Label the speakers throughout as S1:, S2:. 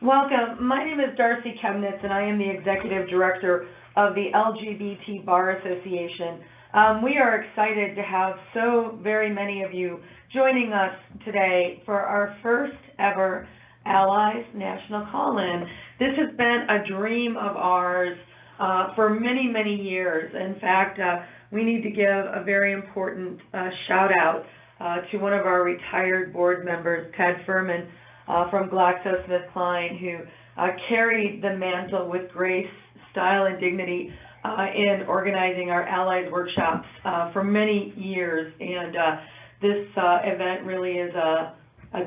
S1: Welcome. My name is Darcy Chemnitz, and I am the Executive Director of the LGBT Bar Association. We are excited to have so very many of you joining us today for our first ever Allies National Call-In. This has been a dream of ours for many, many years. In fact, we need to give a very important shout out to one of our retired board members, Ted Furman, from GlaxoSmithKline, who carried the mantle with grace, style, and dignity in organizing our Allies workshops for many years. And this event really is a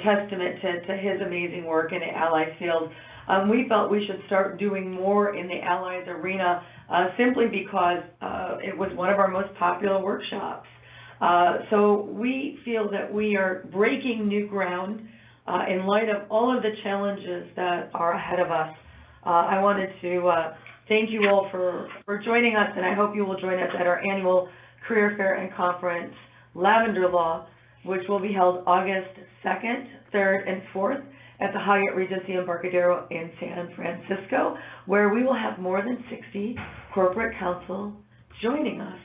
S1: testament to his amazing work in the Allies field. We felt we should start doing more in the Allies arena simply because it was one of our most popular workshops. So we feel that we are breaking new ground in light of all of the challenges that are ahead of us. I wanted to thank you all for joining us, and I hope you will join us at our annual Career Fair and Conference, Lavender Law, which will be held August 2nd, 3rd, and 4th at the Hyatt Regency Embarcadero in San Francisco, where we will have more than 60 corporate counsel joining us,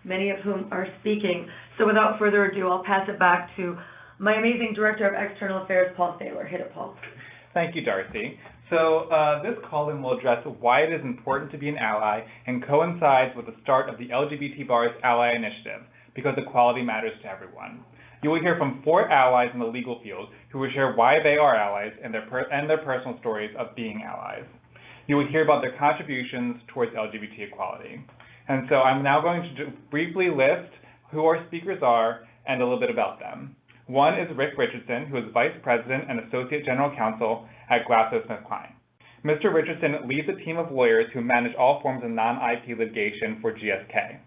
S1: many of whom are speaking. So without further ado, I'll pass it back to my amazing Director of External Affairs, Paul Thaler. Hit it, Paul.
S2: Thank you, Darcy. So this call-in will address why it is important to be an ally and coincides with the start of the LGBT Bar's Ally Initiative, because equality matters to everyone. You will hear from 4 allies in the legal field who will share why they are allies and their personal stories of being allies. You will hear about their contributions towards LGBT equality. And so I'm now going to briefly list who our speakers are and a little bit about them. One is Richardson, who is Vice President and Associate General Counsel at GlaxoSmithKline. Mr. Richardson leads a team of lawyers who manage all forms of non-IP litigation for GSK.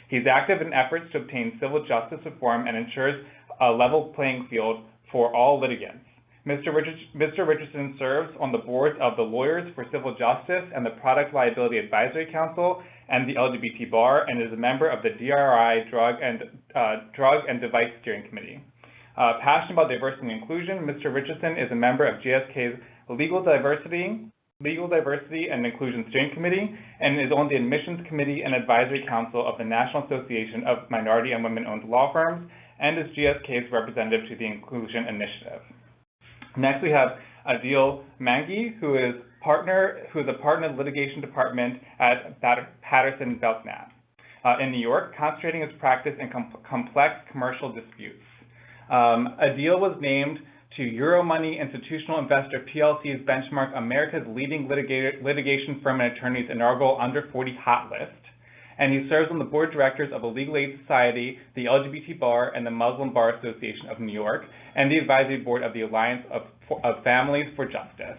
S2: He's active in efforts to obtain civil justice reform and ensures a level playing field for all litigants. Mr. Richardson serves on the boards of the Lawyers for Civil Justice and the Product Liability Advisory Council and the LGBT Bar, and is a member of the DRI Drug and Device Steering Committee. Passionate about diversity and inclusion, Mr. Richardson is a member of GSK's Legal Diversity and Inclusion Steering Committee and is on the Admissions Committee and Advisory Council of the National Association of Minority and Women-Owned Law Firms and is GSK's representative to the Inclusion Initiative. Next, we have Adeel Mangi, who is a partner in the litigation department at Patterson Belknap in New York, concentrating his practice in complex commercial disputes. Adeel was named to Euromoney Institutional Investor PLC's benchmark America's Leading Litigation Firm and Attorneys inaugural Under 40 Hot List, and he serves on the board of directors of the Legal Aid Society, the LGBT Bar, and the Muslim Bar Association of New York, and the advisory board of the Alliance of Families for Justice.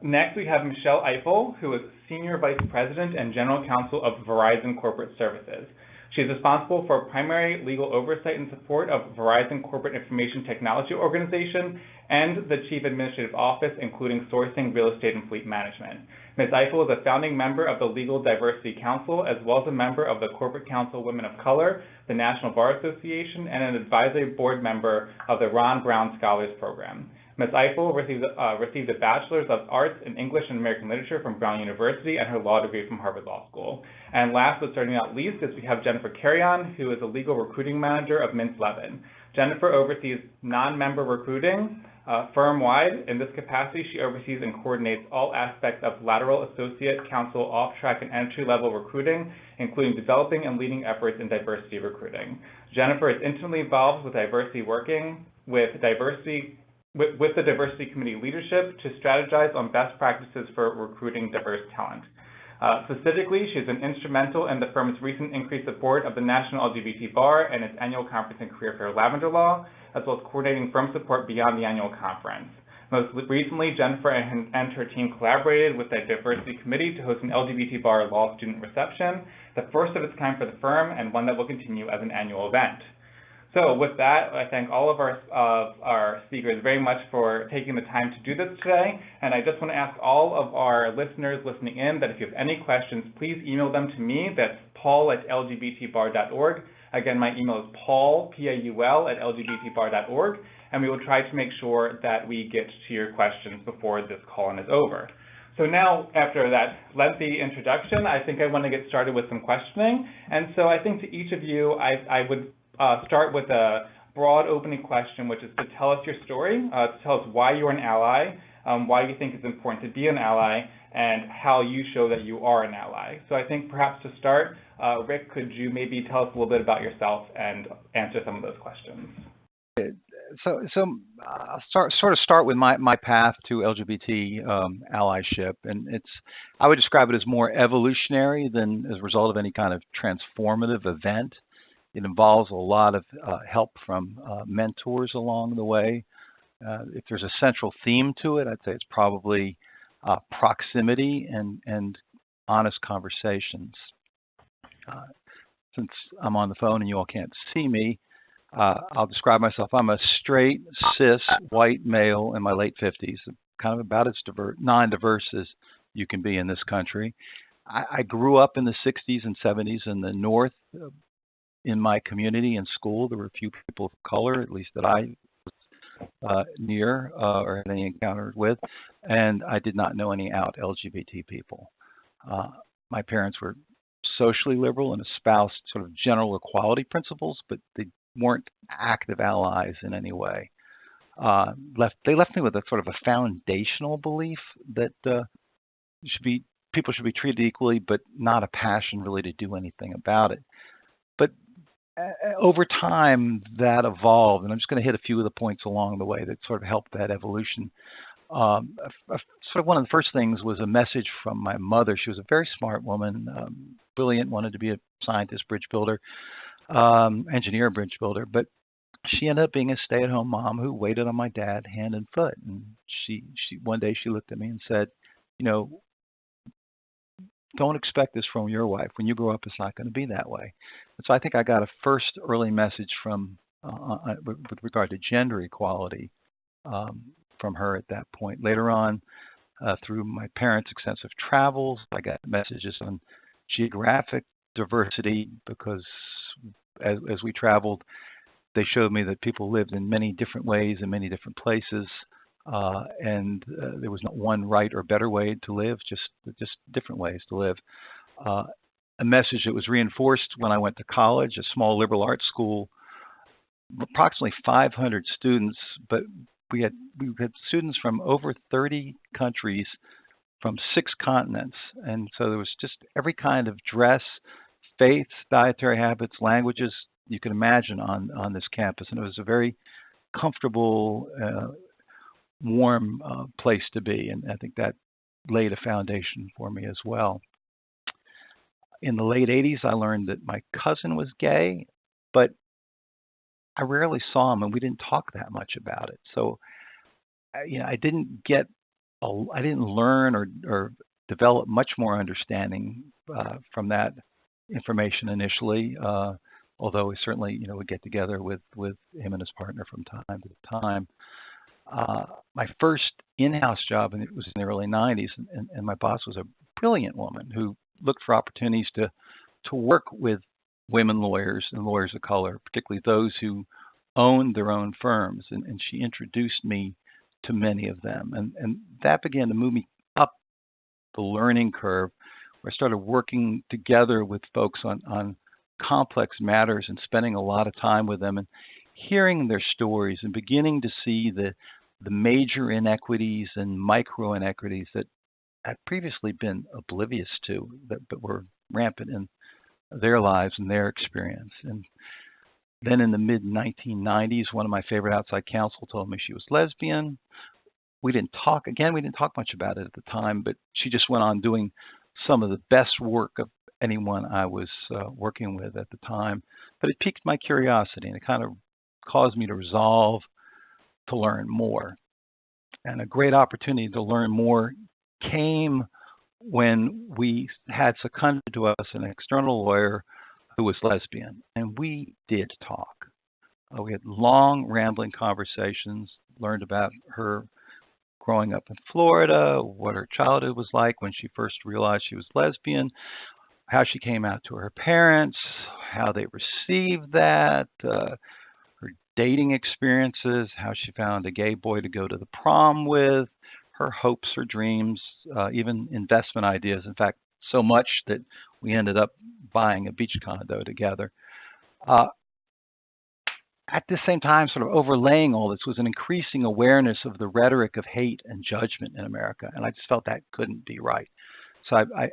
S2: Next, we have Michelle Ifill, who is Senior Vice President and General Counsel of Verizon Corporate Services. She is responsible for primary legal oversight and support of Verizon Corporate Information Technology Organization and the Chief Administrative Office, including sourcing, real estate, and fleet management. Ms. Ifill is a founding member of the Legal Diversity Council, as well as a member of the Corporate Council Women of Color, the National Bar Association, and an advisory board member of the Ron Brown Scholars Program. Ms. Ifill received a Bachelor's of Arts in English and American Literature from Brown University and her law degree from Harvard Law School. And last but certainly not least is we have Jennifer Carrion, who is a legal recruiting manager of Mintz Levin. Jennifer oversees non-member recruiting firm-wide. In this capacity, she oversees and coordinates all aspects of lateral associate, counsel, off-track, and entry-level recruiting, including developing and leading efforts in diversity recruiting. Jennifer is intimately involved with diversity working with the Diversity Committee leadership to strategize on best practices for recruiting diverse talent. Specifically, she's been instrumental in the firm's recent increased support of the National LGBT Bar and its annual conference in Career Fair Lavender Law, as well as coordinating firm support beyond the annual conference. Most recently, Jennifer and her team collaborated with the Diversity Committee to host an LGBT Bar Law student reception, the first of its kind for the firm and one that will continue as an annual event. So with that, I thank all of our speakers very much for taking the time to do this today. And I just want to ask all of our listeners listening in that if you have any questions, please email them to me. That's paul@lgbtbar.org. Again, my email is paul, P-A-U-L, @lgbtbar.org. and we will try to make sure that we get to your questions before this call-in is over. So now, after that lengthy introduction, I think I want to get started with some questioning. And so I think to each of you, I would start with a broad opening question, which is to tell us your story, to tell us why you're an ally, why you think it's important to be an ally, and how you show that you are an ally. So I think perhaps to start, Rick, could you maybe tell us a little bit about yourself and answer some of those questions?
S3: So I'll start with my path to LGBT allyship, and I would describe it as more evolutionary than as a result of any kind of transformative event. It involves a lot of help from mentors along the way. If there's a central theme to it, I'd say it's probably proximity and honest conversations. Since I'm on the phone and you all can't see me, I'll describe myself. I'm a straight, cis, white male in my late 50s, kind of about as non-diverse as you can be in this country. I grew up in the 60s and 70s in the North. In my community and school, there were a few people of color, at least that I was near or had any encounter with, and I did not know any out LGBT people. My parents were socially liberal and espoused sort of general equality principles, but they weren't active allies in any way. They left me with a sort of a foundational belief that people should be treated equally, but not a passion really to do anything about it. But over time, that evolved, and I'm just going to hit a few of the points along the way that sort of helped that evolution. Sort of one of the first things was a message from my mother. She was a very smart woman, brilliant, wanted to be a scientist, bridge builder, engineer, bridge builder, but she ended up being a stay-at-home mom who waited on my dad hand and foot. And she one day she looked at me and said, you know, don't expect this from your wife. When you grow up, it's not going to be that way. And so I think I got a first early message from with regard to gender equality from her at that point. Later on, through my parents' extensive travels, I got messages on geographic diversity because as we traveled, they showed me that people lived in many different ways in many different places, and there was not one right or better way to live, just different ways to live. A message that was reinforced when I went to college, a small liberal arts school, approximately 500 students, but we had students from over 30 countries from 6 continents, and so there was just every kind of dress, faiths, dietary habits, languages you can imagine on this campus, and it was a very comfortable, warm place to be, and I think that laid a foundation for me as well. In the late 80s, I learned that my cousin was gay, but I rarely saw him, and we didn't talk that much about it. So, I didn't learn or develop much more understanding from that information initially. Although we certainly, would get together with him and his partner from time to time. My first in-house job, and it was in the early 90s, and my boss was a brilliant woman who looked for opportunities to work with women lawyers and lawyers of color, particularly those who owned their own firms, and she introduced me to many of them, and that began to move me up the learning curve, where I started working together with folks on complex matters and spending a lot of time with them and hearing their stories and beginning to see the major inequities and micro inequities that I'd previously been oblivious to, but were rampant in their lives and their experience. And then in the mid-1990s, one of my favorite outside counsel told me she was lesbian. We didn't talk much about it at the time, but she just went on doing some of the best work of anyone I was working with at the time. But it piqued my curiosity, and it kind of caused me to resolve to learn more. And a great opportunity to learn more came when we had seconded to us an external lawyer who was lesbian, and we did talk. We had long, rambling conversations, learned about her growing up in Florida, what her childhood was like when she first realized she was lesbian, how she came out to her parents, how they received that, her dating experiences, how she found a gay boy to go to the prom with, her hopes, her dreams, even investment ideas. In fact, so much that we ended up buying a beach condo together. At the same time, sort of overlaying all this was an increasing awareness of the rhetoric of hate and judgment in America, and I just felt that couldn't be right. So I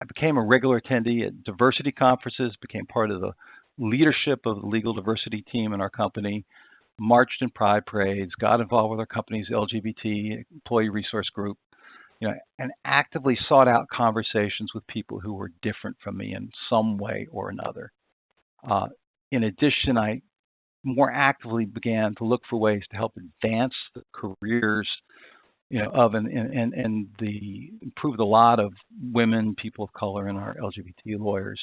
S3: became a regular attendee at diversity conferences, became part of the leadership of the legal diversity team in our company, marched in pride parades, got involved with our company's LGBT employee resource group, and actively sought out conversations with people who were different from me in some way or another. In addition, I more actively began to look for ways to help advance the careers, of and improve the lot of women, people of color, and our LGBT lawyers.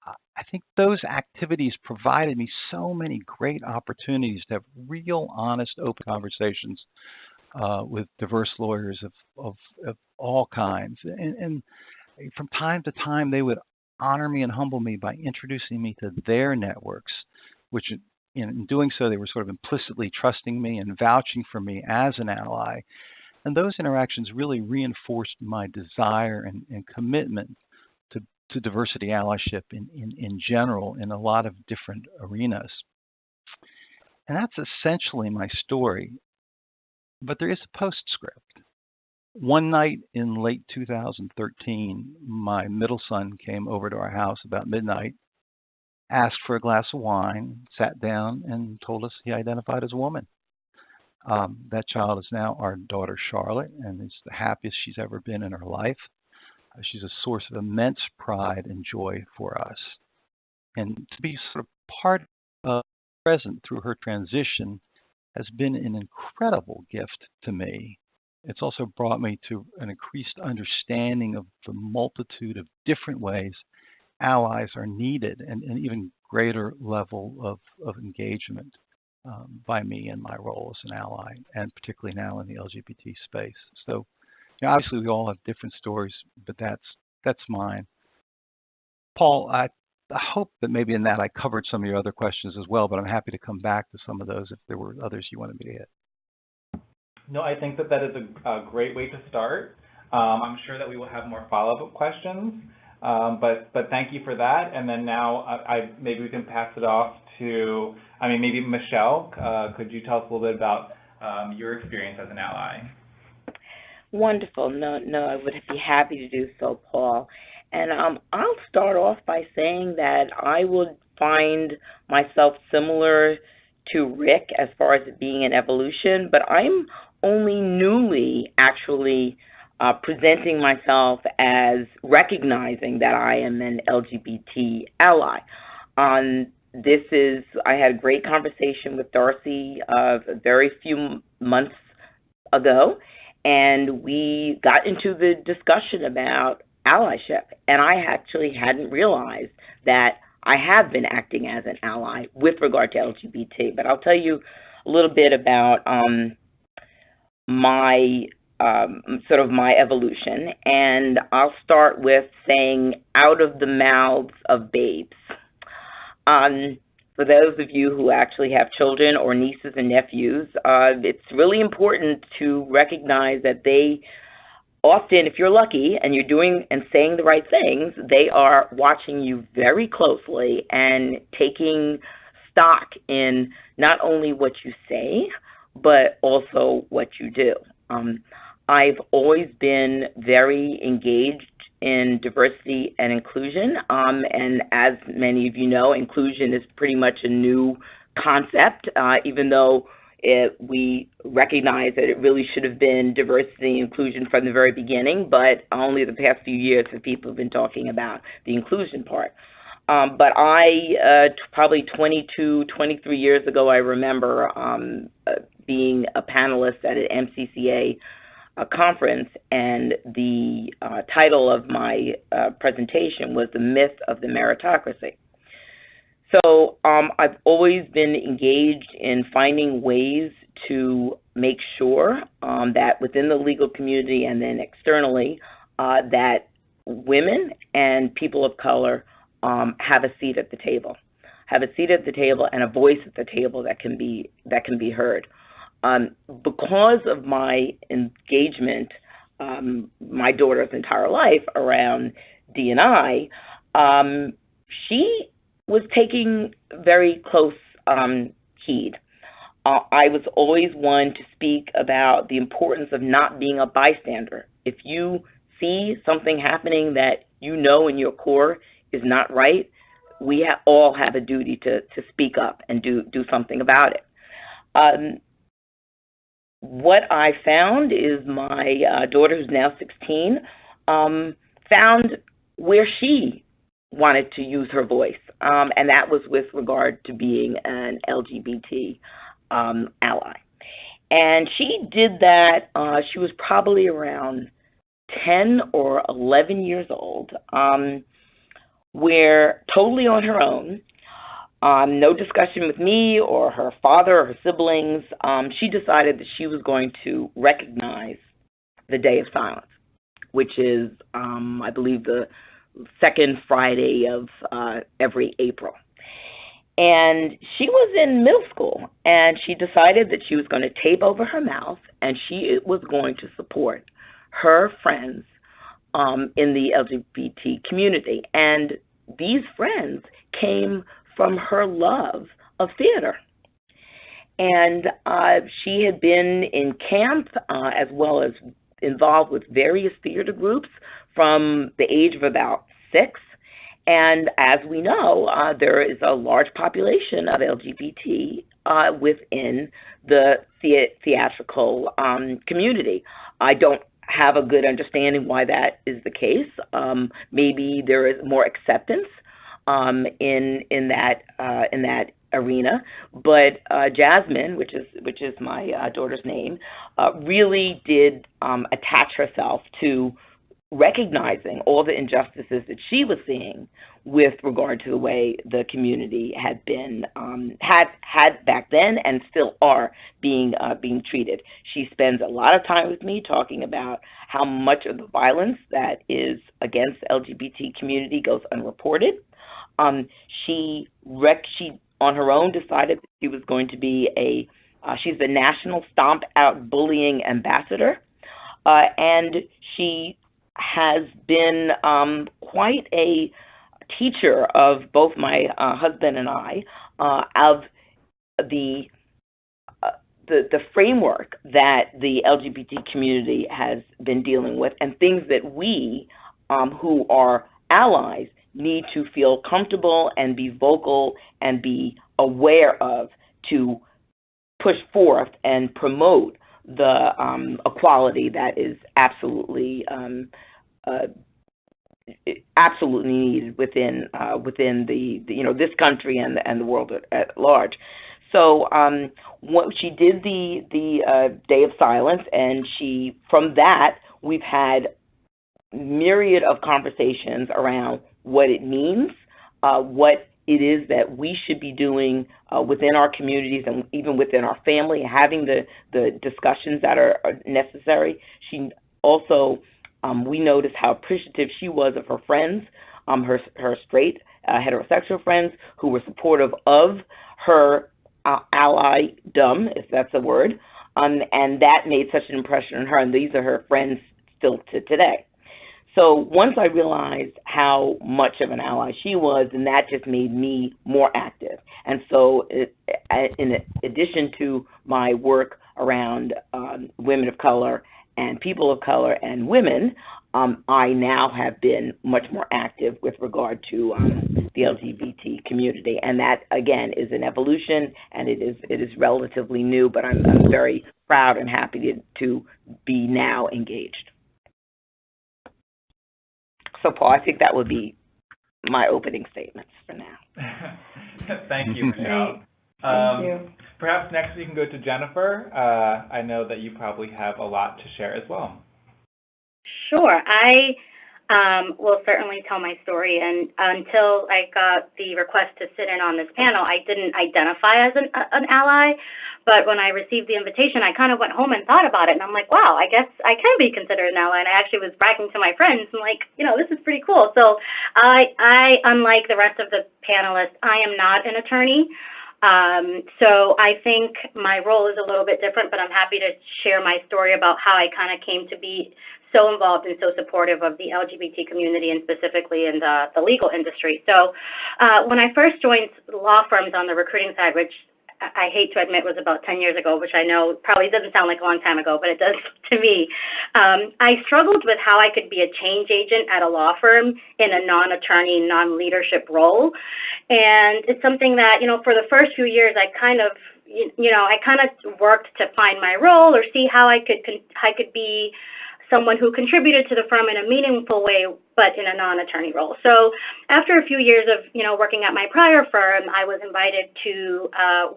S3: I think those activities provided me so many great opportunities to have real, honest, open conversations with diverse lawyers of all kinds. And from time to time, they would honor me and humble me by introducing me to their networks, which in doing so, they were sort of implicitly trusting me and vouching for me as an ally. And those interactions really reinforced my desire and commitment to diversity allyship in general in a lot of different arenas. And that's essentially my story. But there is a postscript. One night in late 2013, my middle son came over to our house about midnight, asked for a glass of wine, sat down, and told us he identified as a woman. That child is now our daughter, Charlotte, and is the happiest she's ever been in her life. She's a source of immense pride and joy for us. And to be sort of part of present through her transition has been an incredible gift to me. It's also brought me to an increased understanding of the multitude of different ways allies are needed, and an even greater level of engagement by me in my role as an ally, and particularly now in the LGBT space. So, obviously we all have different stories, but that's mine. Paul, I hope that maybe in that I covered some of your other questions as well, but I'm happy to come back to some of those if there were others you wanted me to hit.
S2: No, I think that is a great way to start. I'm sure that we will have more follow-up questions, but thank you for that. And then now maybe we can pass it off to, maybe Michelle. Could you tell us a little bit about your experience as an ally?
S4: Wonderful. No, I would be happy to do so, Paul. And I'll start off by saying that I would find myself similar to Rick as far as it being an evolution, but I'm only newly actually presenting myself as recognizing that I am an LGBT ally. I had a great conversation with Darcy a very few months ago, and we got into the discussion about allyship, and I actually hadn't realized that I have been acting as an ally with regard to LGBT. But I'll tell you a little bit about my evolution, and I'll start with saying out of the mouths of babes. For those of you who actually have children or nieces and nephews, it's really important to recognize that they often, if you're lucky and you're doing and saying the right things, they are watching you very closely and taking stock in not only what you say, but also what you do. I've always been very engaged in diversity and inclusion, and as many of you know, inclusion is pretty much a new concept, even though we recognize that it really should have been diversity and inclusion from the very beginning, but only the past few years have people been talking about the inclusion part. But I, probably 22, 23 years ago, I remember being a panelist at an MCCA conference, and the title of my presentation was The Myth of the Meritocracy. So I've always been engaged in finding ways to make sure that within the legal community and then externally, that women and people of color have a seat at the table, have a seat at the table and a voice at the table that can be heard. Because of my engagement, my daughter's entire life around D&I, she was taking very close heed. I was always one to speak about the importance of not being a bystander. If you see something happening that you know in your core is not right, we all have a duty to speak up and do something about it. What I found is my daughter, who's now 16, found where she wanted to use her voice, and that was with regard to being an LGBT ally. And she did that, she was probably around 10 or 11 years old, where totally on her own, no discussion with me or her father or her siblings, she decided that she was going to recognize the Day of Silence, which is, I believe, the second Friday of every April. And she was in middle school, and she decided that she was going to tape over her mouth, and she was going to support her friends in the LGBT community. And these friends came from her love of theater. And she had been in camp as well as involved with various theater groups from the age of about 6. And as we know, there is a large population of LGBT within the theatrical community. I don't have a good understanding why that is the case. Maybe there is more acceptance in that arena, but Jasmine, which is my daughter's name, really did attach herself to recognizing all the injustices that she was seeing with regard to the way the community had been had back then and still are being treated. She spends a lot of time with me talking about how much of the violence that is against the LGBT community goes unreported. She on her own decided that she was going to be she's the National Stomp Out Bullying Ambassador, and she has been quite a teacher of both my husband and I of the framework that the LGBT community has been dealing with, and things that we who are allies need to feel comfortable and be vocal and be aware of to push forth and promote the equality that is absolutely needed within the this country and the world at large. So what she did the Day of Silence, and from that we've had myriad of conversations around what it means, what it is that we should be doing within our communities and even within our family, having the discussions that are necessary. She also, we noticed how appreciative she was of her friends, her straight heterosexual friends who were supportive of her ally-dom, if that's a word, and that made such an impression on her, and these are her friends still to today. So once I realized how much of an ally she was, and that just made me more active. And so in addition to my work around women of color and people of color and women, I now have been much more active with regard to the LGBT community. And that, again, is an evolution, and it is relatively new, but I'm very proud and happy to be now engaged. So, Paul, I think that would be my opening statements for now.
S2: Thank you, Michelle.
S1: Thank you.
S2: Perhaps next we can go to Jennifer. I know that you probably have a lot to share as well.
S5: Sure. I will certainly tell my story. And until I got the request to sit in on this panel, I didn't identify as an ally. But when I received the invitation, I kind of went home and thought about it, and I'm like, wow, I guess I can be considered an ally. And I actually was bragging to my friends, I'm like, this is pretty cool. So I, unlike the rest of the panelists, I am not an attorney. So I think my role is a little bit different, but I'm happy to share my story about how I kind of came to be so involved and so supportive of the LGBT community, and specifically in the legal industry. So when I first joined law firms on the recruiting side, which I hate to admit was about 10 years ago, which I know probably doesn't sound like a long time ago, but it does to me, I struggled with how I could be a change agent at a law firm in a non-attorney, non-leadership role. And it's something that, for the first few years, I kind of worked to find my role or see how I could be someone who contributed to the firm in a meaningful way, but in a non-attorney role. So after a few years of, working at my prior firm, I was invited to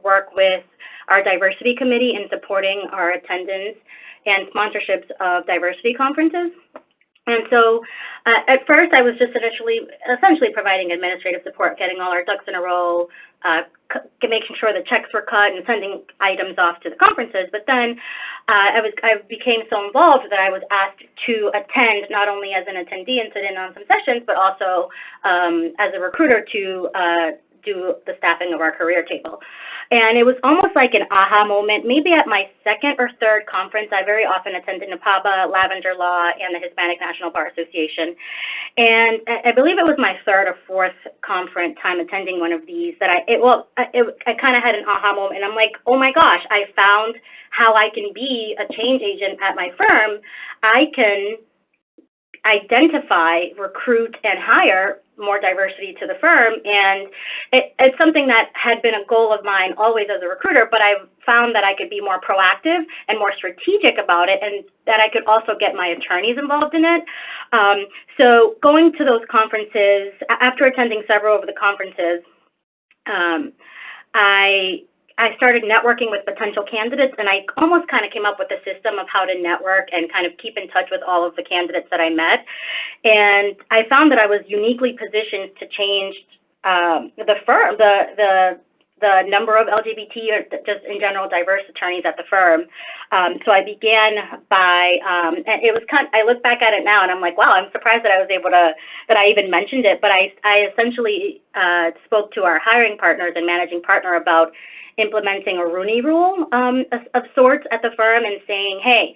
S5: work with our diversity committee in supporting our attendance and sponsorships of diversity conferences. And so at first I was just essentially providing administrative support, getting all our ducks in a row, making sure the checks were cut and sending items off to the conferences. But then I became so involved that I was asked to attend not only as an attendee and sit in on some sessions, but also as a recruiter to do the staffing of our career table. And it was almost like an aha moment. Maybe at my second or third conference, I very often attended NAPABA, Lavender Law, and the Hispanic National Bar Association. And I believe it was my third or fourth conference time attending one of these that I kind of had an aha moment. And I'm like, oh my gosh, I found how I can be a change agent at my firm. I can identify, recruit, and hire more diversity to the firm, and it's something that had been a goal of mine always as a recruiter, but I found that I could be more proactive and more strategic about it, and that I could also get my attorneys involved in it. So going to those conferences, after attending several of the conferences, I started networking with potential candidates, and I almost kind of came up with a system of how to network and kind of keep in touch with all of the candidates that I met. And I found that I was uniquely positioned to change the firm, the number of LGBT or just in general diverse attorneys at the firm. So I began by, and it was I look back at it now and I'm like, wow, I'm surprised that I was able to, that I even mentioned it. But I essentially spoke to our hiring partners and managing partner about implementing a Rooney Rule of sorts at the firm and saying, hey,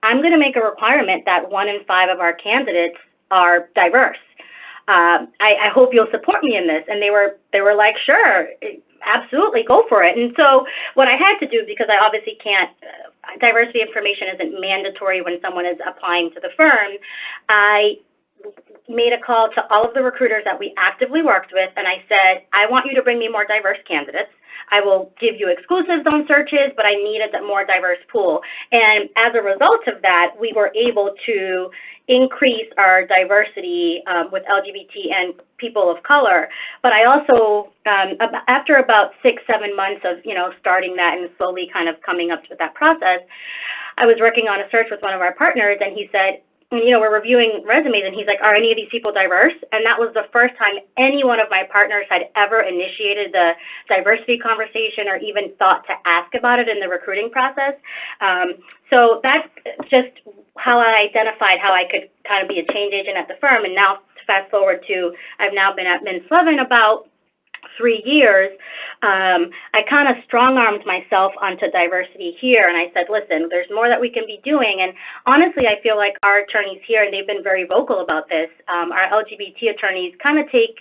S5: I'm going to make a requirement that 1 in 5 of our candidates are diverse. I hope you'll support me in this. And they were like, sure, absolutely, go for it. And so what I had to do, because I obviously can't, diversity information isn't mandatory when someone is applying to the firm, I made a call to all of the recruiters that we actively worked with, and I said, I want you to bring me more diverse candidates. I will give you exclusives on searches, but I needed a more diverse pool. And as a result of that, we were able to increase our diversity with LGBT and people of color. But I also, after about 6-7 months of, starting that and slowly kind of coming up with that process, I was working on a search with one of our partners, and he said, we're reviewing resumes, and he's like, are any of these people diverse? And that was the first time any one of my partners had ever initiated the diversity conversation or even thought to ask about it in the recruiting process. So that's just how I identified how I could kind of be a change agent at the firm. And now fast forward to, I've now been at Mintz Levin about 3 years, I kind of strong-armed myself onto diversity here, and I said, listen, there's more that we can be doing. And honestly, I feel like our attorneys here, and they've been very vocal about this, our LGBT attorneys kind of take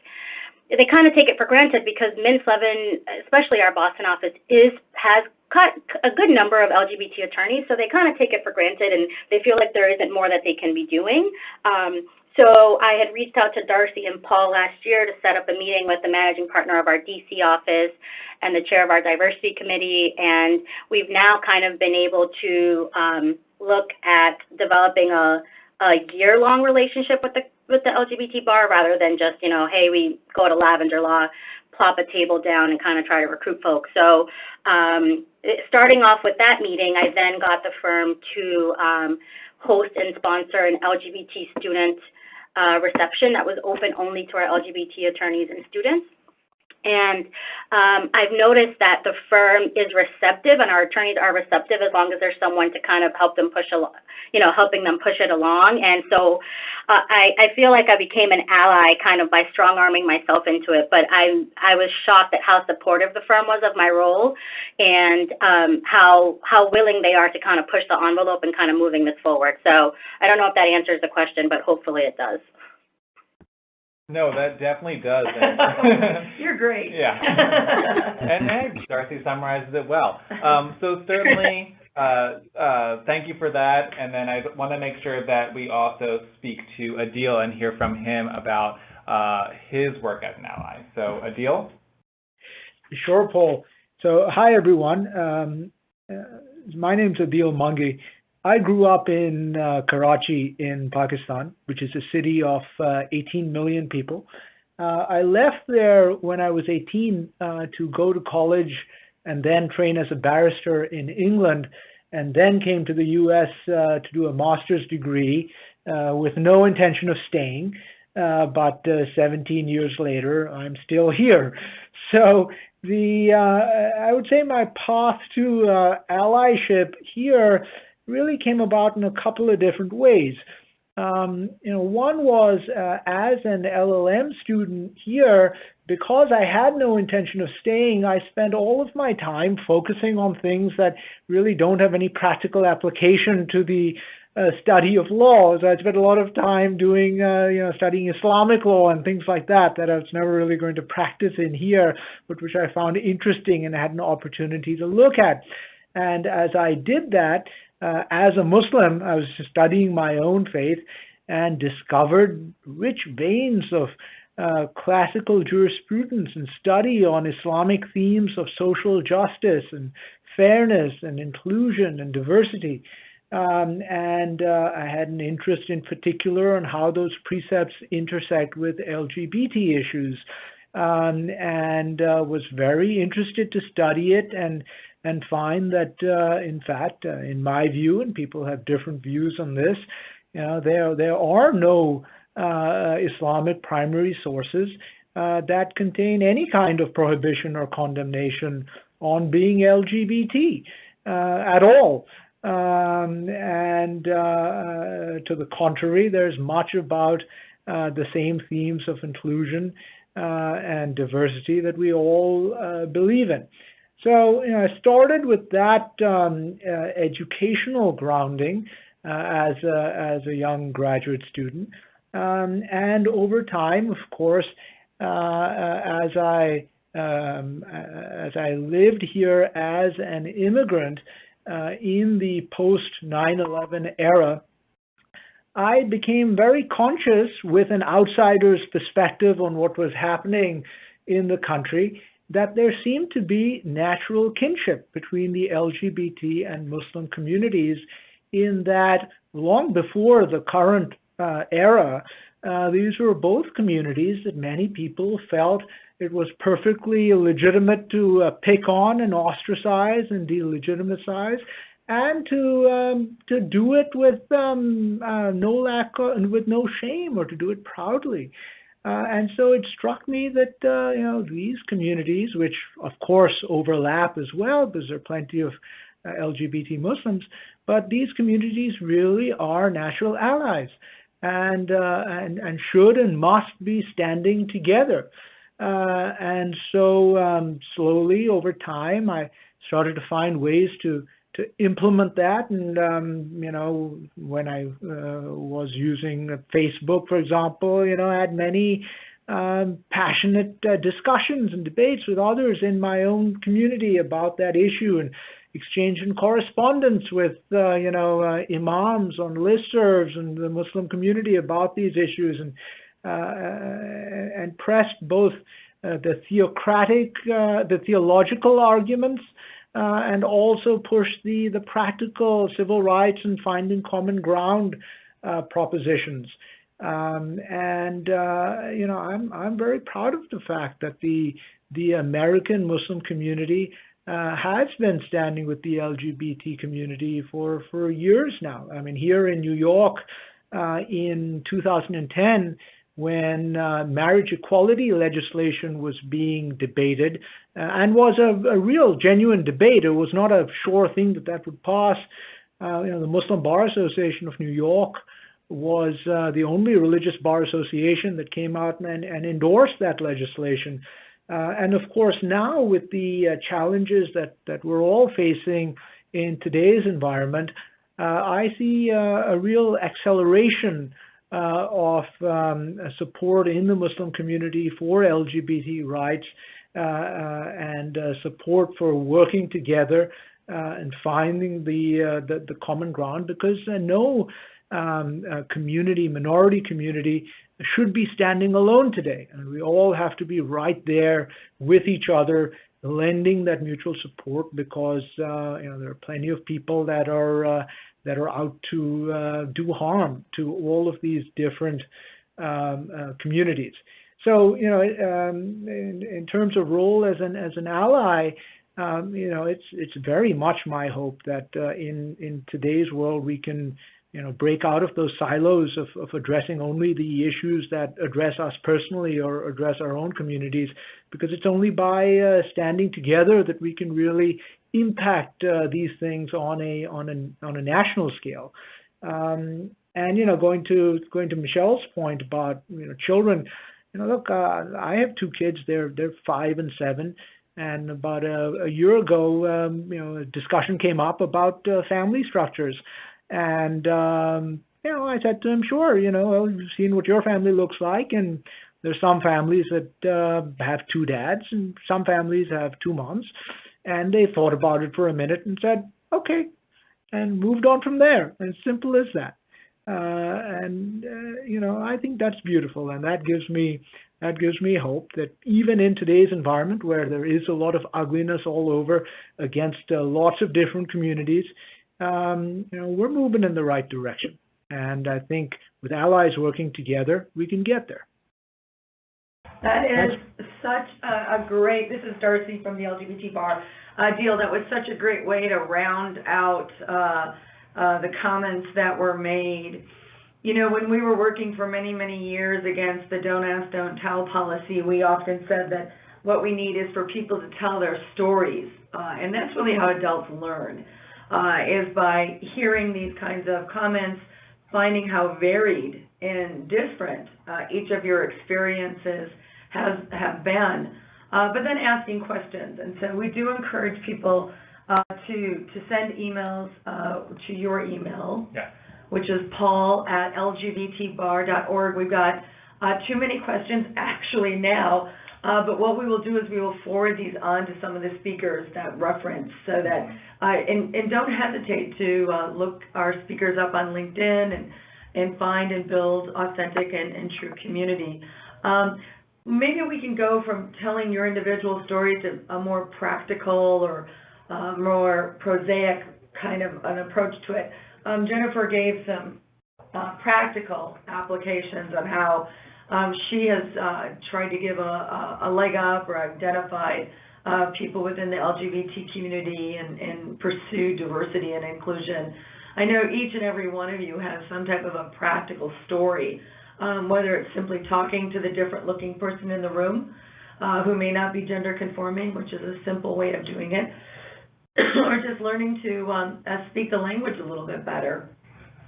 S5: it for granted because Mintz Levin, especially our Boston office, has got a good number of LGBT attorneys, so they kind of take it for granted, and they feel like there isn't more that they can be doing. So I had reached out to Darcy and Paul last year to set up a meeting with the managing partner of our DC office and the chair of our diversity committee, and we've now kind of been able to look at developing a year-long relationship with the LGBT bar rather than just, hey, we go to Lavender Law, plop a table down and kind of try to recruit folks. So starting off with that meeting, I then got the firm to host and sponsor an LGBT student reception that was open only to our LGBT attorneys and students. And I've noticed that the firm is receptive, and our attorneys are receptive as long as there's someone to kind of help them push helping them push it along. And so I feel like I became an ally kind of by strong-arming myself into it. But I was shocked at how supportive the firm was of my role, and how willing they are to kind of push the envelope and kind of moving this forward. So I don't know if that answers the question, but hopefully it does.
S2: No, that definitely does.
S1: You're great.
S2: Yeah. And Darcy summarizes it well. So certainly, thank you for that. And then I want to make sure that we also speak to Adeel and hear from him about his work as an ally. So Adeel?
S6: Sure, Paul. So hi, everyone. My name's Adeel Mangi. I grew up in Karachi in Pakistan, which is a city of 18 million people. I left there when I was 18 to go to college and then train as a barrister in England, and then came to the U.S. To do a master's degree with no intention of staying. But 17 years later, I'm still here. So I would say my path to allyship here really came about in a couple of different ways. One was as an LLM student here, because I had no intention of staying, I spent all of my time focusing on things that really don't have any practical application to the study of law. So I spent a lot of time doing, studying Islamic law and things like that I was never really going to practice in here, but which I found interesting and had an opportunity to look at. And as I did that, as a Muslim, I was studying my own faith and discovered rich veins of classical jurisprudence and study on Islamic themes of social justice and fairness and inclusion and diversity. And I had an interest in particular on how those precepts intersect with LGBT issues, and was very interested to study it and find that, in fact, in my view, and people have different views on this, there are no Islamic primary sources that contain any kind of prohibition or condemnation on being LGBT at all. And to the contrary, there's much about the same themes of inclusion and diversity that we all believe in. So I started with that educational grounding as a young graduate student, and over time, of course, as I lived here as an immigrant in the post 9/11 era, I became very conscious with an outsider's perspective on what was happening in the country, that there seemed to be natural kinship between the LGBT and Muslim communities, in that long before the current era, these were both communities that many people felt it was perfectly legitimate to pick on and ostracize and delegitimize, and to do it with no shame, or to do it proudly. And so it struck me that these communities, which of course overlap as well, because there are plenty of LGBT Muslims, but these communities really are natural allies, and should and must be standing together. And so slowly over time, I started to find ways to implement that. And when I was using Facebook, for example, I had many passionate discussions and debates with others in my own community about that issue, and exchanging correspondence with imams on listservs and the Muslim community about these issues, and pressed both the theological arguments, and also pushed the practical civil rights and finding common ground propositions. I'm very proud of the fact that the American Muslim community has been standing with the LGBT community for years now. I mean, here in New York, in 2010, when marriage equality legislation was being debated, and was a real, genuine debate. It was not a sure thing that would pass. The Muslim Bar Association of New York was the only religious bar association that came out and endorsed that legislation. And of course, now with the challenges that we're all facing in today's environment, I see a real acceleration of support in the Muslim community for LGBT rights and support for working together and finding the common ground, because no minority community should be standing alone today, and we all have to be right there with each other, lending that mutual support, because there are plenty of people that are out to do harm to all of these different communities. So in terms of role as an ally, it's very much my hope that in today's world we can break out of those silos of addressing only the issues that address us personally or address our own communities, because it's only by standing together that we can really impact these things on a national scale. And going to Michelle's point about children, look, I have two kids. They're 5 and 7. And about a year ago, a discussion came up about family structures. And, I said to him, sure, you've seen what your family looks like. And there's some families that have 2 dads, and some families have 2 moms. And they thought about it for a minute and said, okay, and moved on from there. As simple as that. I think that's beautiful. And that gives me hope that even in today's environment, where there is a lot of ugliness all over against lots of different communities, we're moving in the right direction. And I think with allies working together, we can get there.
S1: That is such a great, this is Darcy from the LGBT Bar, Adeel. That was such a great way to round out the comments that were made. When we were working for many, many years against the don't ask, don't tell policy, we often said that what we need is for people to tell their stories. And that's really how adults learn, is by hearing these kinds of comments, finding how varied and different each of your experiences have been, but then asking questions. And so we do encourage people to send emails to your email.
S2: Yeah.
S1: Which is paul@lgbtbar.org. We've got too many questions actually now, but what we will do is we will forward these on to some of the speakers that reference, so that, and don't hesitate to look our speakers up on LinkedIn and find and build authentic and true community. Maybe we can go from telling your individual story to a more practical or more prosaic kind of an approach to it. Jennifer gave some practical applications on how she has tried to give a leg up or identify people within the LGBT community and pursue diversity and inclusion. I know each and every one of you has some type of a practical story, whether it's simply talking to the different looking person in the room who may not be gender conforming, which is a simple way of doing it, or just learning to speak the language a little bit better.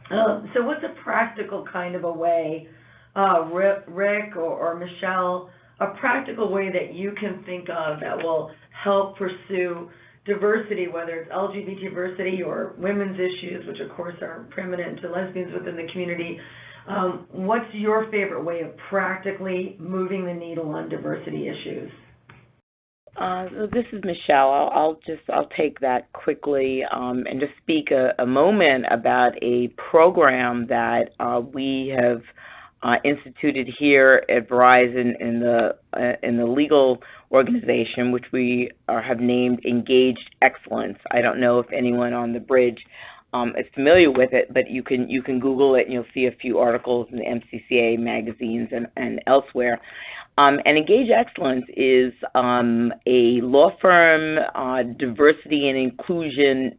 S1: So what's a practical kind of a way, Rick or Michelle, a practical way that you can think of that will help pursue diversity, whether it's LGBT diversity or women's issues, which of course are preeminent to lesbians within the community? What's your favorite way of practically moving the needle on diversity issues?
S4: This is Michelle. I'll take that quickly and just speak a moment about a program that we have instituted here at Verizon in the legal organization, which we have named Engaged Excellence. I don't know if anyone on the bridge is familiar with it, but you can Google it and you'll see a few articles in the MCCA magazines and elsewhere. And Engage Excellence is a law firm diversity and inclusion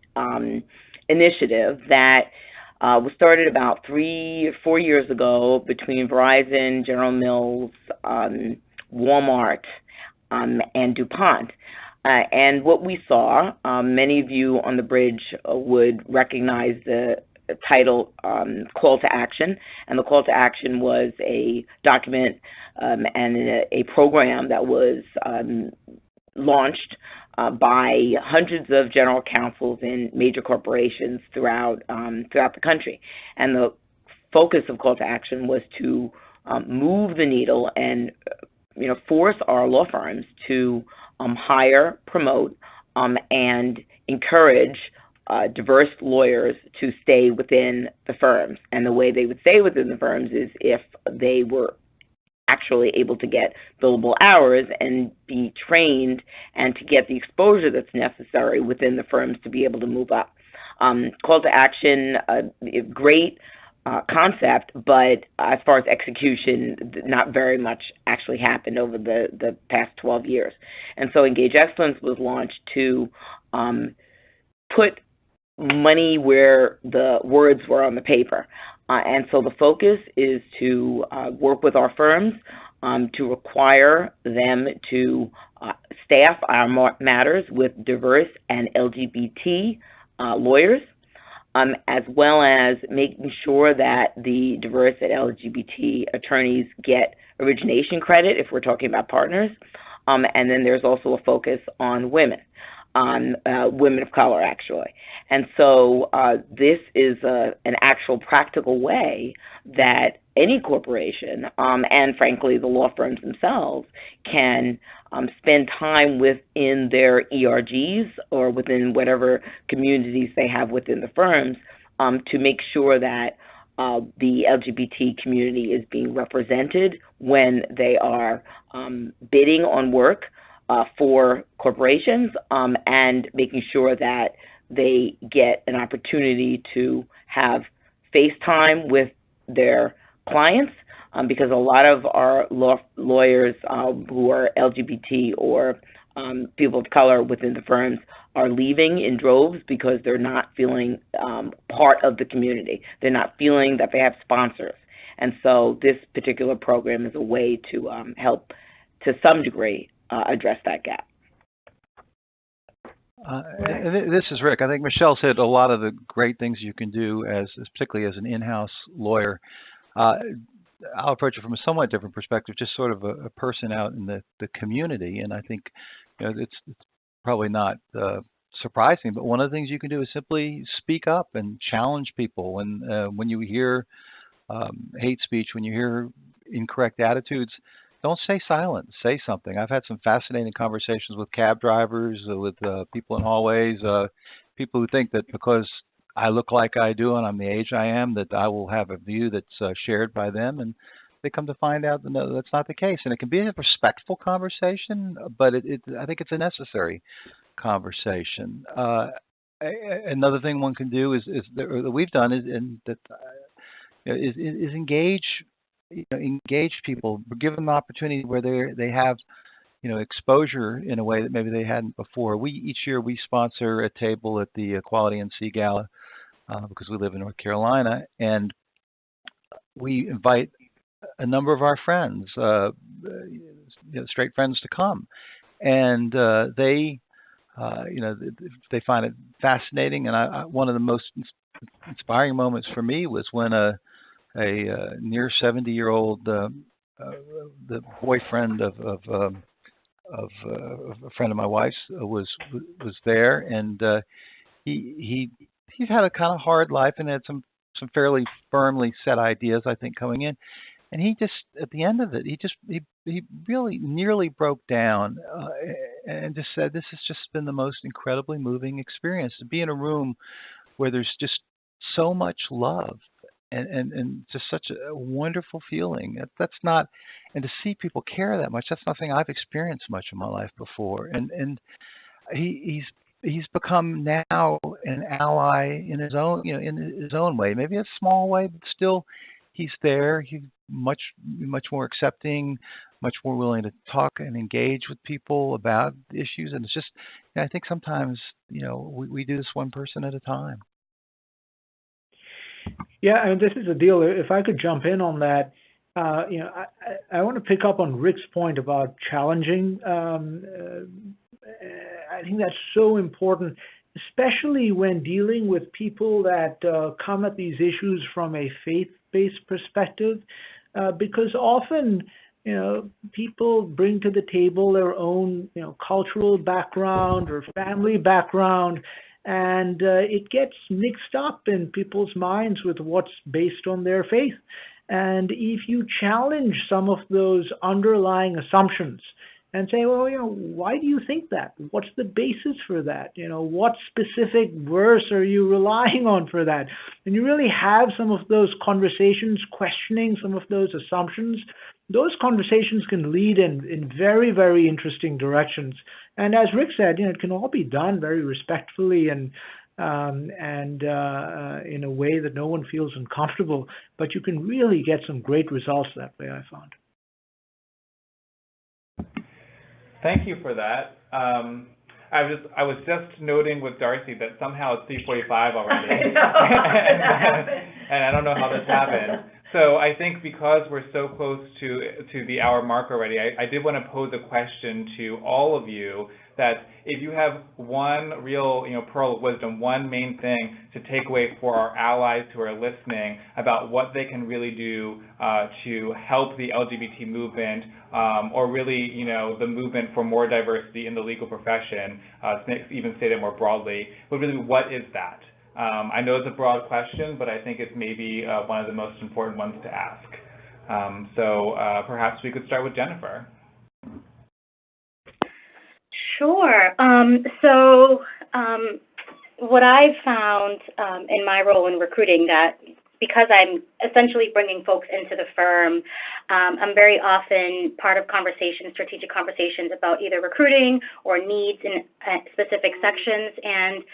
S4: initiative that Was started about 3 or 4 years ago between Verizon, General Mills, Walmart, and DuPont. And what we saw, many of you on the bridge would recognize the title Call to Action, and the Call to Action was a document and a program that was launched by hundreds of general counsels in major corporations throughout the country. And the focus of Call to Action was to move the needle and force our law firms to hire, promote, and encourage diverse lawyers to stay within the firms. And the way they would stay within the firms is if they were actually able to get billable hours and be trained and to get the exposure that's necessary within the firms to be able to move up. Call to Action, great concept, but as far as execution, not very much actually happened over the past 12 years. And so Engage Excellence was launched to put money where the words were on the paper. And so the focus is to work with our firms to require them to staff our matters with diverse and LGBT lawyers, as well as making sure that the diverse and LGBT attorneys get origination credit if we're talking about partners. And then there's also a focus on women of color, actually. And so this is an actual practical way that any corporation and, frankly, the law firms themselves can spend time within their ERGs or within whatever communities they have within the firms to make sure that the LGBT community is being represented when they are bidding on work for corporations, and making sure that they get an opportunity to have face time with their clients, because a lot of our lawyers who are LGBT or people of color within the firms are leaving in droves because they're not feeling part of the community. They're not feeling that they have sponsors. And so this particular program is a way to help, to some degree, address that gap.
S3: This is Rick. I think Michelle said a lot of the great things you can do, particularly as an in-house lawyer. I'll approach it from a somewhat different perspective, just sort of a person out in the community. And I think it's probably not surprising, but one of the things you can do is simply speak up and challenge people. When you hear hate speech, when you hear incorrect attitudes, don't stay silent. Say something. I've had some fascinating conversations with cab drivers, with people in hallways, people who think that because I look like I do and I'm the age I am, that I will have a view that's shared by them. And they come to find out that no, that's not the case. And it can be a respectful conversation, but I think it's a necessary conversation. Another thing one can do that we've done is engage. Engage people, give them an opportunity where they have, exposure in a way that maybe they hadn't before. Each year we sponsor a table at the Equality and Sea Gala because we live in North Carolina, and we invite a number of our friends, straight friends, to come, and they find it fascinating. And one of the most inspiring moments for me was when a near 70-year-old, the boyfriend of a friend of my wife's was there, and he's had a kind of hard life and had some fairly firmly set ideas, I think, coming in. And he just, at the end of it, he really nearly broke down and just said, "This has just been the most incredibly moving experience to be in a room where there's just so much love." And just such a wonderful feeling. That's not, and to see people care that much, that's nothing I've experienced much in my life before. And he's become now an ally in his own way, maybe a small way, but still he's there. He's much more accepting, much more willing to talk and engage with people about issues. And it's just, I think sometimes we do this one person at a time.
S6: Yeah, and this is Adeel. If I could jump in on that, I want to pick up on Rick's point about challenging. I think that's so important, especially when dealing with people that come at these issues from a faith-based perspective, because often, people bring to the table their own, cultural background or family background, and it gets mixed up in people's minds with what's based on their faith. And if you challenge some of those underlying assumptions and say, well, why do you think that? What's the basis for that? What specific verse are you relying on for that? And you really have some of those conversations, questioning some of those assumptions. Those conversations can lead in very, very interesting directions. And as Rick said, it can all be done very respectfully and in a way that no one feels uncomfortable. But you can really get some great results that way, I found.
S2: Thank you for that. I was just noting with Darcy that somehow it's 3:45 already.
S1: I know.
S2: And I don't know how this happened. So I think because we're so close to the hour mark already, I did want to pose a question to all of you that if you have one real pearl of wisdom, one main thing to take away for our allies who are listening about what they can really do to help the LGBT movement or really the movement for more diversity in the legal profession, even stated more broadly, but really what is that? I know it's a broad question, but I think it's maybe one of the most important ones to ask. So perhaps we could start with Jennifer.
S5: Sure. So what I've found in my role in recruiting, that because I'm essentially bringing folks into the firm, I'm very often part of strategic conversations about either recruiting or needs in specific sections. And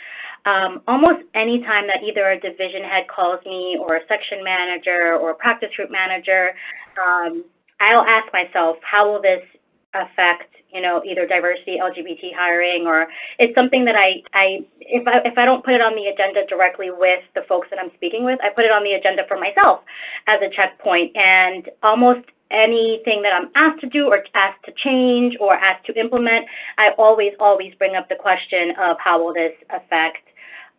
S5: almost any time that either a division head calls me or a section manager or a practice group manager, I'll ask myself, how will this affect either diversity, LGBT hiring, or it's something that if I don't put it on the agenda directly with the folks that I'm speaking with, I put it on the agenda for myself as a checkpoint. And almost anything that I'm asked to do or asked to change or asked to implement, I always bring up the question of how will this affect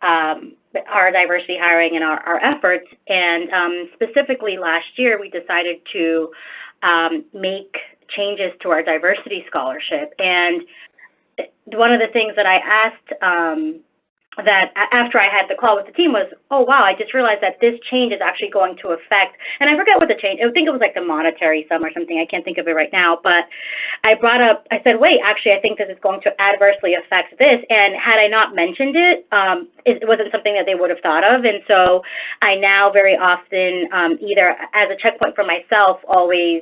S5: our diversity hiring and our efforts. And specifically last year, we decided to make changes to our diversity scholarship. And one of the things that I asked that after I had the call with the team was, oh, wow, I just realized that this change is actually going to affect, and I forget what the change, I think it was like the monetary sum or something, I can't think of it right now, but I said, wait, actually, I think this is going to adversely affect this, and had I not mentioned it, it wasn't something that they would have thought of, and so I now very often, either as a checkpoint for myself, always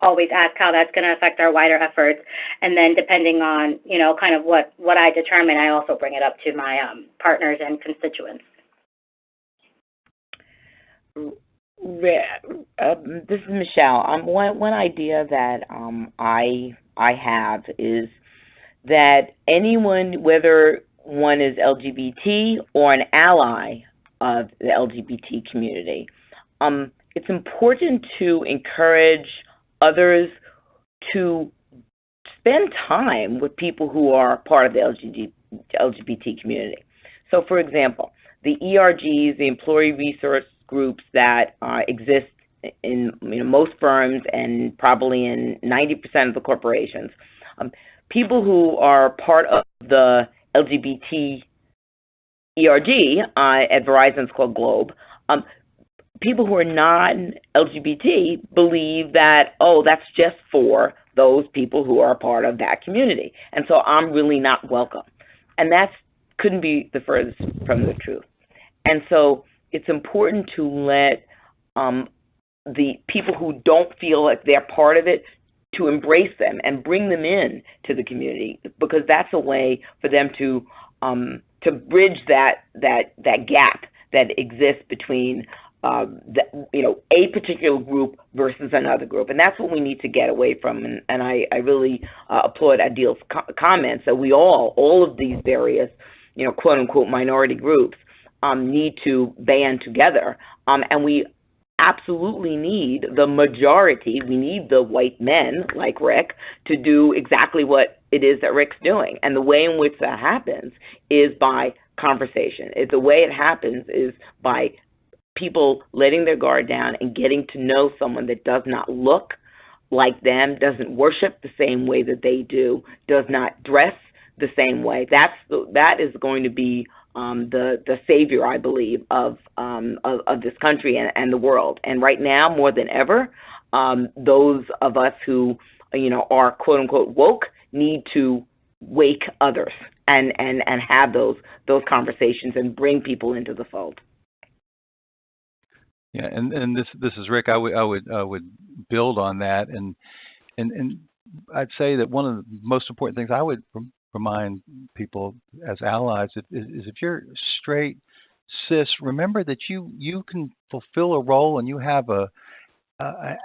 S5: always ask how that's going to affect our wider efforts. And then depending on, kind of what I determine, I also bring it up to my partners and constituents.
S4: This is Michelle. One idea that I have is that anyone, whether one is LGBT or an ally of the LGBT community, it's important to encourage others to spend time with people who are part of the LGBT community. So, for example, the ERGs, the employee resource groups that exist in most firms and probably in 90% of the corporations, people who are part of the LGBT ERG at Verizon, it's called Globe. People who are non-LGBT believe that, oh, that's just for those people who are a part of that community. And so I'm really not welcome. And that couldn't be the furthest from the truth. And so it's important to let the people who don't feel like they're part of it, to embrace them and bring them in to the community, because that's a way for them to bridge that gap that exists between a particular group versus another group. And that's what we need to get away from. And I really applaud Adeel's comments that we all of these various, quote unquote, minority groups need to band together. And we absolutely need the majority, we need the white men like Rick to do exactly what it is that Rick's doing. And the way in which that happens is by conversation. The way it happens is by people letting their guard down and getting to know someone that does not look like them, doesn't worship the same way that they do, does not dress the same way. That is going to be the savior, I believe, of this country and the world. And right now, more than ever, those of us who are quote unquote woke need to wake others and have those conversations and bring people into the fold.
S3: Yeah, and this is Rick. I would build on that, and I'd say that one of the most important things I would remind people as allies is if you're straight, cis, remember that you can fulfill a role and you have a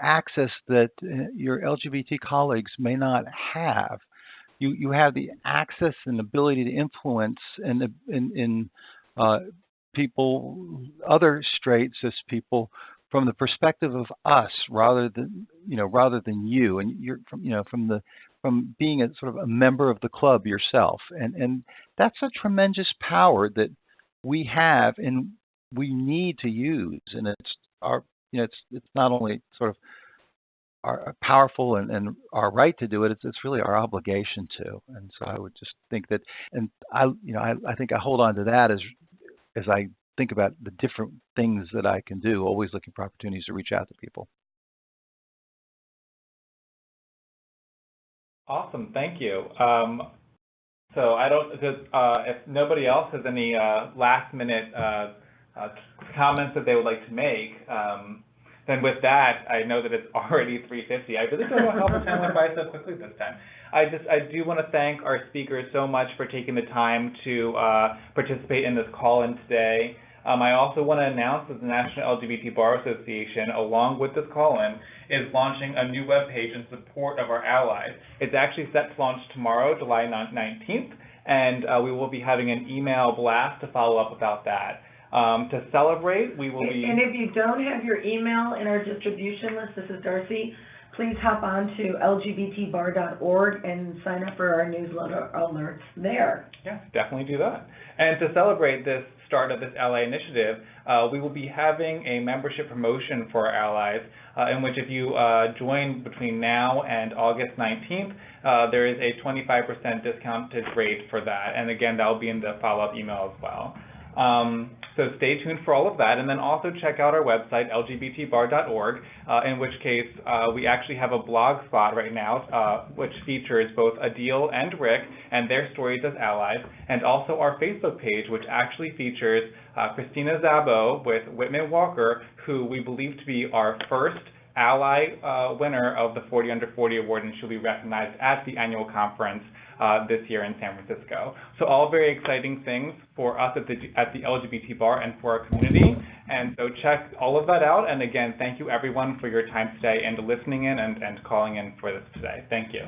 S3: access that your LGBT colleagues may not have. You have the access and ability to influence in people, other straight cis people, from the perspective of us rather than you, and you're from being a sort of a member of the club yourself, and that's a tremendous power that we have and we need to use, and it's not only sort of our powerful and our right to do it, it's really our obligation to. And so I would just think that, and I think I hold on to that as I think about the different things that I can do, always looking for opportunities to reach out to people.
S2: Awesome, thank you. So if nobody else has any last minute comments that they would like to make, then with that, I know that it's already 3:50. I really don't know how the time went by so quickly this time. I do want to thank our speakers so much for taking the time to participate in this call-in today. I also want to announce that the National LGBT Bar Association, along with this call-in, is launching a new webpage in support of our allies. It's actually set to launch tomorrow, July 19th, and we will be having an email blast to follow up about that. To celebrate, we will be...
S1: And if you don't have your email in our distribution list, this is Darcy, please hop on to lgbtbar.org and sign up for our newsletter alerts there.
S2: Yeah, definitely do that. And to celebrate this start of this ally initiative, we will be having a membership promotion for our allies, in which if you join between now and August 19th, there is a 25% discounted rate for that. And again, that will be in the follow-up email as well. So stay tuned for all of that, and then also check out our website, lgbtbar.org, in which case we actually have a blog spot right now, which features both Adeel and Rick and their stories as allies, and also our Facebook page, which actually features Christina Szabo with Whitman Walker, who we believe to be our first ally winner of the 40 Under 40 Award, and she'll be recognized at the annual conference this year in San Francisco. So all very exciting things for us at the LGBT Bar and for our community. And so check all of that out. And again, thank you everyone for your time today and listening in and calling in for this today. Thank you.